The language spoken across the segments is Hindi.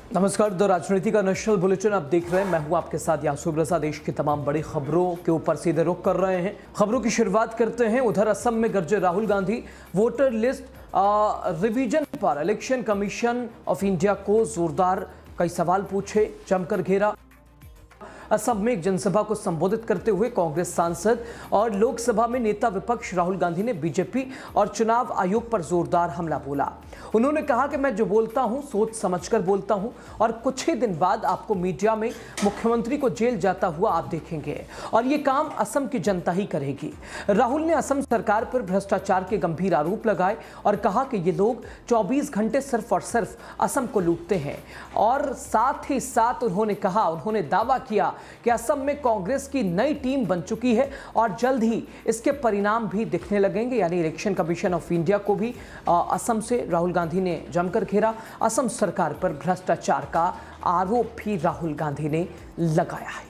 नमस्कार, द राजनीति का नेशनल बुलेटिन आप देख रहे हैं। मैं हूं आपके साथ यासूब रजा। देश की तमाम बड़ी खबरों के ऊपर सीधे रुख कर रहे हैं। खबरों की शुरुआत करते हैं। उधर असम में गरजे Rahul Gandhi. Voter list revision पर इलेक्शन कमीशन ऑफ इंडिया को जोरदार कई सवाल पूछे, जमकर घेरा। असम में एक जनसभा को संबोधित करते हुए कांग्रेस सांसद और लोकसभा में नेता विपक्ष राहुल गांधी ने बीजेपी और चुनाव आयोग पर जोरदार हमला बोला। उन्होंने कहा कि मैं जो बोलता हूं सोच समझकर बोलता हूं और कुछ ही दिन बाद आपको मीडिया में मुख्यमंत्री को जेल जाता हुआ आप देखेंगे और ये काम असम की जनता ही करेगी। राहुल ने असम सरकार पर भ्रष्टाचार के गंभीर आरोप लगाए और कहा कि ये लोग 24 घंटे सिर्फ और सिर्फ असम को लूटते हैं। और साथ ही साथ उन्होंने दावा किया कि असम में कांग्रेस की नई टीम बन चुकी है और जल्द ही इसके परिणाम भी दिखने लगेंगे। यानी इलेक्शन कमीशन ऑफ इंडिया को भी असम से राहुल गांधी ने जमकर घेरा। असम सरकार पर भ्रष्टाचार का आरोप भी राहुल गांधी ने लगाया है।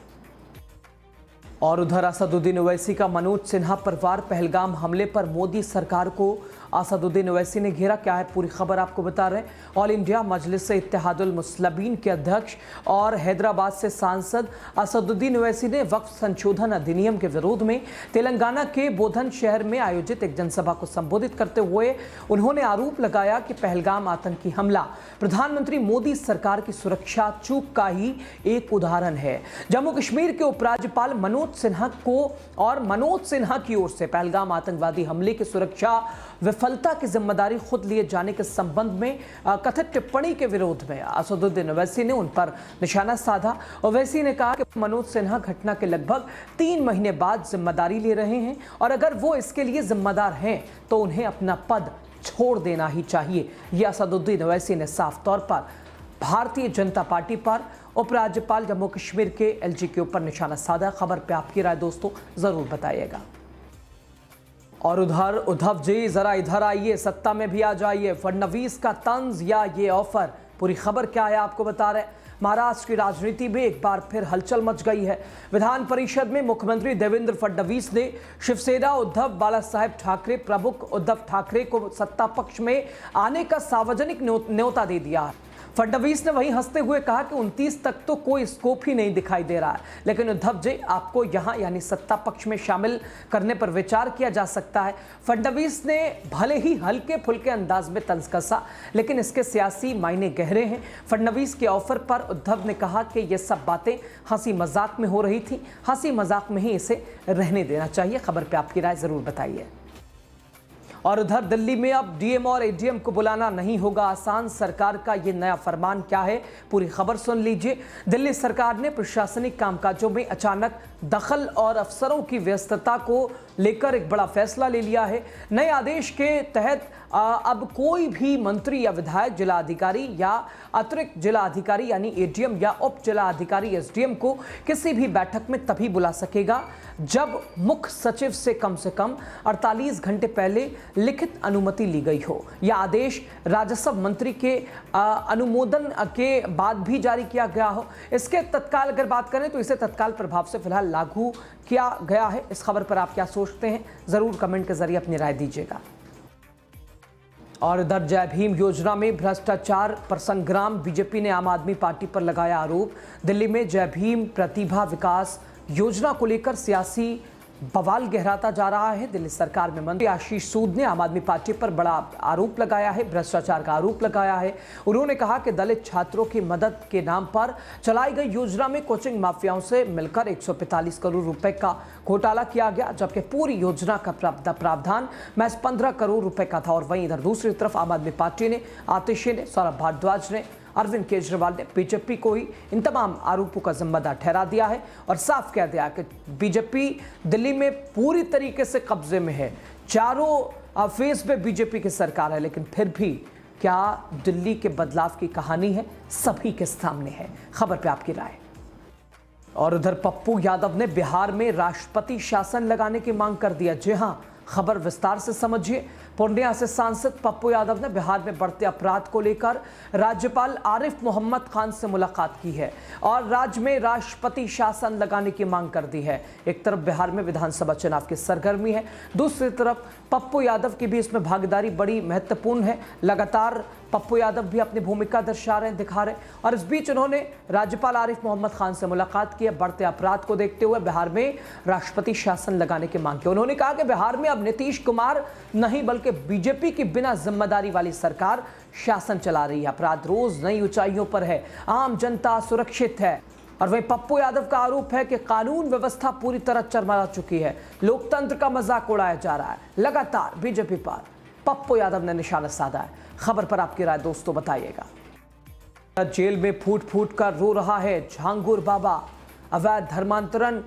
और उधर असदुद्दीन ओवैसी का मनोज सिन्हा परिवार पहलगाम हमले पर मोदी सरकार को असदुद्दीन ओवैसी ने घेरा। क्या है पूरी खबर आपको बता रहे हैं। ऑल इंडिया मजलिस इत्तेहादुल मुस्लिमीन के अध्यक्ष और हैदराबाद से सांसद असदुद्दीन ओवैसी ने वक्फ संशोधन अधिनियम के विरोध में तेलंगाना के बोधन शहर में आयोजित एक जनसभा को संबोधित करते हुए उन्होंने आरोप लगाया कि पहलगाम आतंकी हमला प्रधानमंत्री मोदी सरकार की सुरक्षा चूक का ही एक उदाहरण है। जम्मू कश्मीर के उपराज्यपाल मनोज सिन्हा की ओर से पहलगाम आतंकवादी हमले की सुरक्षा विफलता की जिम्मेदारी खुद लिए जाने के संबंध में कथित टिप्पणी के विरोध में असदुद्दीन ओवैसी ने उन पर निशाना साधा। ओवैसी ने कहा कि मनोज सिन्हा घटना के लगभग 3 महीने बाद जिम्मेदारी ले रहे हैं और अगर वो इसके लिए जिम्मेदार हैं तो उन्हें अपना पद छोड़ देना ही चाहिए। यह असदुद्दीन ओवैसी ने साफ तौर पर भारतीय जनता पार्टी पर उपराज्यपाल जम्मू कश्मीर के एलजी के ऊपर निशाना साधा। खबर पे आपकी राय दोस्तों जरूर बताइएगा। और उधर उद्धव जी जरा इधर आइए, सत्ता में भी आ जाइए। फडणवीस का तंज या ये ऑफर, पूरी खबर क्या है आपको बता रहे हैं। महाराष्ट्र की राजनीति में एक बार फिर हलचल मच गई है। विधान परिषद में मुख्यमंत्री देवेंद्र फडणवीस ने शिवसेना उद्धव बाला साहेब ठाकरे प्रमुख उद्धव ठाकरे को सत्ता पक्ष में आने का सार्वजनिक न्योता दे दिया। फडणवीस ने वहीं हंसते हुए कहा कि 29 तक तो कोई स्कोप ही नहीं दिखाई दे रहा है, लेकिन उद्धव जी आपको यहां यानी सत्ता पक्ष में शामिल करने पर विचार किया जा सकता है। फडणवीस ने भले ही हल्के फुल्के अंदाज में तंज कसा, लेकिन इसके सियासी मायने गहरे हैं। फडणवीस के ऑफर पर उद्धव ने कहा कि ये सब बातें हंसी मजाक में हो रही थी, हंसी मजाक में ही इसे रहने देना चाहिए। खबर पे आपकी राय जरूर बताइए। और उधर दिल्ली में अब डीएम और एडीएम को बुलाना नहीं होगा आसान। सरकार का ये नया फरमान क्या है, पूरी खबर सुन लीजिए। दिल्ली सरकार ने प्रशासनिक कामकाजों में अचानक दखल और अफसरों की व्यस्तता को लेकर एक बड़ा फैसला ले लिया है। नए आदेश के तहत अब कोई भी मंत्री या विधायक जिला अधिकारी या अतिरिक्त जिला अधिकारी यानी एडीएम या उप जिला अधिकारी एसडीएम को किसी भी बैठक में तभी बुला सकेगा जब मुख्य सचिव से कम 48 घंटे पहले लिखित अनुमति ली गई हो। यह आदेश राजस्व मंत्री के अनुमोदन के बाद भी जारी किया गया हो। इसके तत्काल अगर बात करें तो इसे तत्काल प्रभाव से फिलहाल लागू किया गया है। इस खबर पर आप क्या सोचते हैं जरूर कमेंट के जरिए अपनी राय दीजिएगा। और इधर जय भीम योजना में भ्रष्टाचार पर संग्राम, बीजेपी ने आम आदमी पार्टी पर लगाया आरोप। दिल्ली में जय भीम प्रतिभा विकास योजना को लेकर सियासी बवाल गहराता जा रहा है। दिल्ली सरकार में मंत्री आशीष सूद ने आम आदमी पार्टी पर बड़ा आरोप लगाया है, भ्रष्टाचार का आरोप लगाया है। उन्होंने कहा कि दलित छात्रों की मदद के नाम पर चलाई गई योजना में कोचिंग माफियाओं से मिलकर 145 करोड़ रुपए का घोटाला किया गया, जबकि पूरी योजना का प्रावधान महज 15 करोड़ रुपए का था। और वहीं इधर दूसरी तरफ आम आदमी पार्टी ने, आतिशी ने, सौरभ भारद्वाज ने, अरविंद केजरीवाल ने बीजेपी को ही इन तमाम आरोपों का जिम्मेदार ठहरा दिया है और साफ कह दिया कि बीजेपी दिल्ली में पूरी तरीके से कब्जे में है। चारों फेज पे बीजेपी की सरकार है, लेकिन फिर भी क्या दिल्ली के बदलाव की कहानी है, सभी के सामने है। खबर पे आपकी राय। और उधर पप्पू यादव ने बिहार में राष्ट्रपति शासन लगाने की मांग कर दिया। जी हां, खबर विस्तार से समझिए। पूर्णिया से सांसद पप्पू यादव ने बिहार में बढ़ते अपराध को लेकर राज्यपाल आरिफ मोहम्मद खान से मुलाकात की है और राज्य में राष्ट्रपति शासन लगाने की मांग कर दी है। एक तरफ बिहार में विधानसभा चुनाव की सरगर्मी है, दूसरी तरफ पप्पू यादव की भी इसमें भागीदारी बड़ी महत्वपूर्ण है। लगातार पप्पू यादव भी अपनी भूमिका दर्शा रहे हैं, दिखा रहे हैं और इस बीच उन्होंने राज्यपाल आरिफ मोहम्मद खान से मुलाकात की है। बढ़ते अपराध को देखते हुए बिहार में राष्ट्रपति शासन लगाने की मांग की। उन्होंने कहा कि बिहार में अब नीतीश कुमार नहीं बल्कि बीजेपी की बिना जिम्मेदारी वाली सरकार शासन चला रही है। अपराध रोज नई ऊंचाइयों पर है, आम जनता सुरक्षित है। और वहीं पप्पू यादव का आरोप है कि कानून व्यवस्था पूरी तरह चरमरा चुकी है, लोकतंत्र का मजाक उड़ाया जा रहा है। लगातार बीजेपी पर पप्पू यादव ने निशाना साधा है। खबर पर आपकी राय दोस्तों बताइएगा। जेल में फूट फूट कर रो रहा है झांगुर बाबा। अवैध धर्मांतरण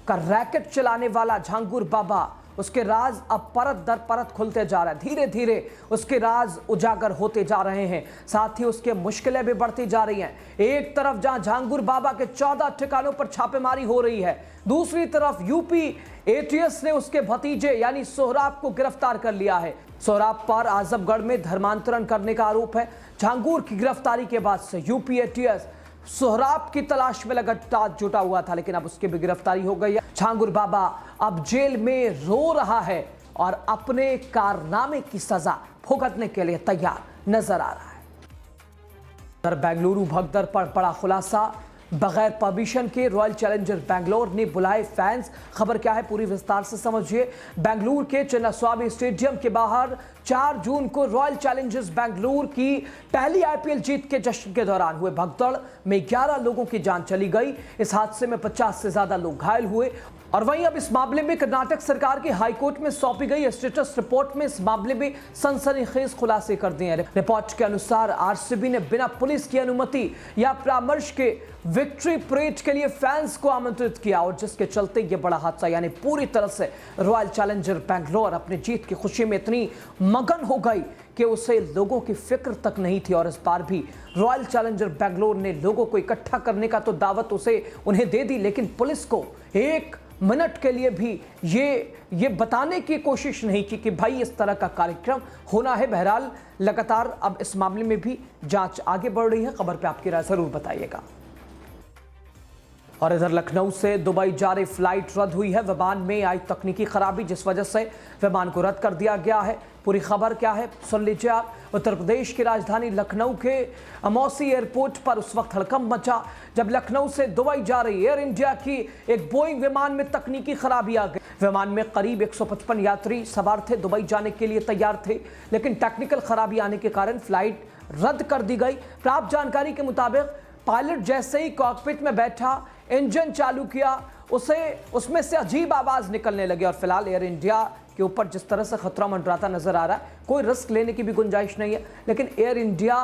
का रैकेट चलाने वाला झांगुर बाबा, उसके राज अब परत दर परत खुलते जा रहे हैं। धीरे धीरे उसके राज उजागर होते जा रहे हैं, साथ ही उसके मुश्किलें भी बढ़ती जा रही हैं। एक तरफ जहां झांगुर बाबा के 14 ठिकानों पर छापेमारी हो रही है, दूसरी तरफ यूपी एटीएस ने उसके भतीजे यानी सोहराब को गिरफ्तार कर लिया है। सोहराब पर आजमगढ़ में धर्मांतरण करने का आरोप है। झांगुर की गिरफ्तारी के बाद से यूपी एटीएस सोहराब की तलाश में लगातार जुटा हुआ था, लेकिन अब उसकी भी गिरफ्तारी हो गई है। झांगुर बाबा अब जेल में रो रहा है और अपने कारनामे की सजा भुगतने के लिए तैयार नजर आ रहा है। बेंगलुरु भगदड़ पर बड़ा खुलासा। बगैर परमिशन के रॉयल चैलेंजर बैंगलोर ने बुलाए फैंस। खबर क्या है पूरी विस्तार से समझिए। बेंगलुरु के चिन्नास्वामी स्टेडियम के बाहर 4 जून को रॉयल चैलेंजर्स बैंगलोर की पहली आईपीएल जीत के जश्न के दौरान हुए भगदड़ में 11 लोगों की जान चली गई। इस हादसे में 50 से ज्यादा लोग घायल हुए। और वहीं अब इस मामले में कर्नाटक सरकार की हाईकोर्ट में सौंपी गई स्टेटस रिपोर्ट में इस मामले में सनसनीखेज खुलासे कर दिए हैं। रिपोर्ट के अनुसार आरसीबी ने बिना पुलिस की अनुमति या परामर्श के विक्ट्री परेड के लिए फैंस को आमंत्रित किया और जिसके चलते ये बड़ा हादसा, यानी पूरी तरह से रॉयल चैलेंजर बैंगलोर अपनी जीत की खुशी में इतनी मगन हो गई कि उसे लोगों की फिक्र तक नहीं थी। और इस बार भी रॉयल चैलेंजर बैंगलोर ने लोगों को इकट्ठा करने का तो दावत उन्हें दे दी, लेकिन पुलिस को एक मिनट के लिए भी ये बताने की कोशिश नहीं की कि भाई इस तरह का कार्यक्रम होना है। बहरहाल लगातार अब इस मामले में भी जांच आगे बढ़ रही है। खबर पे आपकी राय जरूर बताइएगा। और इधर लखनऊ से दुबई जा रही फ्लाइट रद्द हुई है। विमान में आई तकनीकी खराबी जिस वजह से विमान को रद्द कर दिया गया है। पूरी खबर क्या है सुन लीजिए आप। उत्तर प्रदेश की राजधानी लखनऊ के अमौसी एयरपोर्ट पर उस वक्त हड़कंप मचा जब लखनऊ से दुबई जा रही एयर इंडिया की एक बोइंग विमान में तकनीकी खराबी आ गई। विमान में करीब 155 यात्री सवार थे, दुबई जाने के लिए तैयार थे, लेकिन टेक्निकल खराबी आने के कारण फ्लाइट रद्द कर दी गई। प्राप्त जानकारी के मुताबिक पायलट जैसे ही कॉकपिट में बैठा, इंजन चालू किया, उसमें से अजीब आवाज निकलने लगी। और फिलहाल एयर इंडिया के ऊपर जिस तरह से खतरा मंडराता नजर आ रहा है, कोई रिस्क लेने की भी गुंजाइश नहीं है। लेकिन एयर इंडिया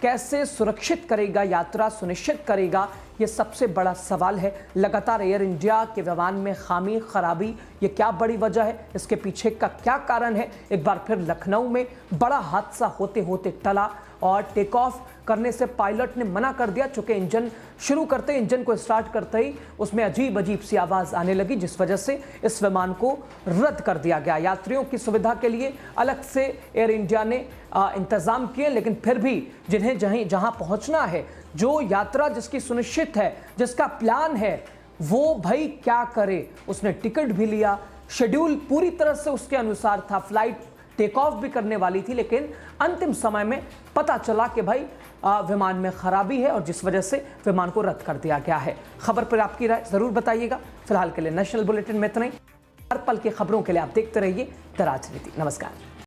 कैसे सुरक्षित करेगा, यात्रा सुनिश्चित करेगा, ये सबसे बड़ा सवाल है। लगातार एयर इंडिया के विमान में खामी खराबी, ये क्या बड़ी वजह है, इसके पीछे का क्या कारण है। एक बार फिर लखनऊ में बड़ा हादसा होते होते टला और टेक ऑफ करने से पायलट ने मना कर दिया, चूंकि इंजन को स्टार्ट करते ही उसमें अजीब सी आवाज आने लगी, जिस वजह से इस विमान को रद्द कर दिया गया। यात्रियों की सुविधा के लिए अलग से एयर इंडिया ने इंतजाम किए, लेकिन फिर भी जिन्हें जहां पहुंचना है, जो यात्रा जिसकी सुनिश्चित है, जिसका प्लान है, वो भाई क्या करे। उसने टिकट भी लिया, शेड्यूल पूरी तरह से उसके अनुसार था, फ्लाइट टेक ऑफ भी करने वाली थी, लेकिन अंतिम समय में पता चला कि भाई विमान में खराबी है और जिस वजह से विमान को रद्द कर दिया गया है। खबर पर आपकी राय जरूर बताइएगा। फिलहाल के लिए नेशनल बुलेटिन में इतना ही। हर पल की खबरों के लिए आप देखते रहिए द राजनीति। नमस्कार।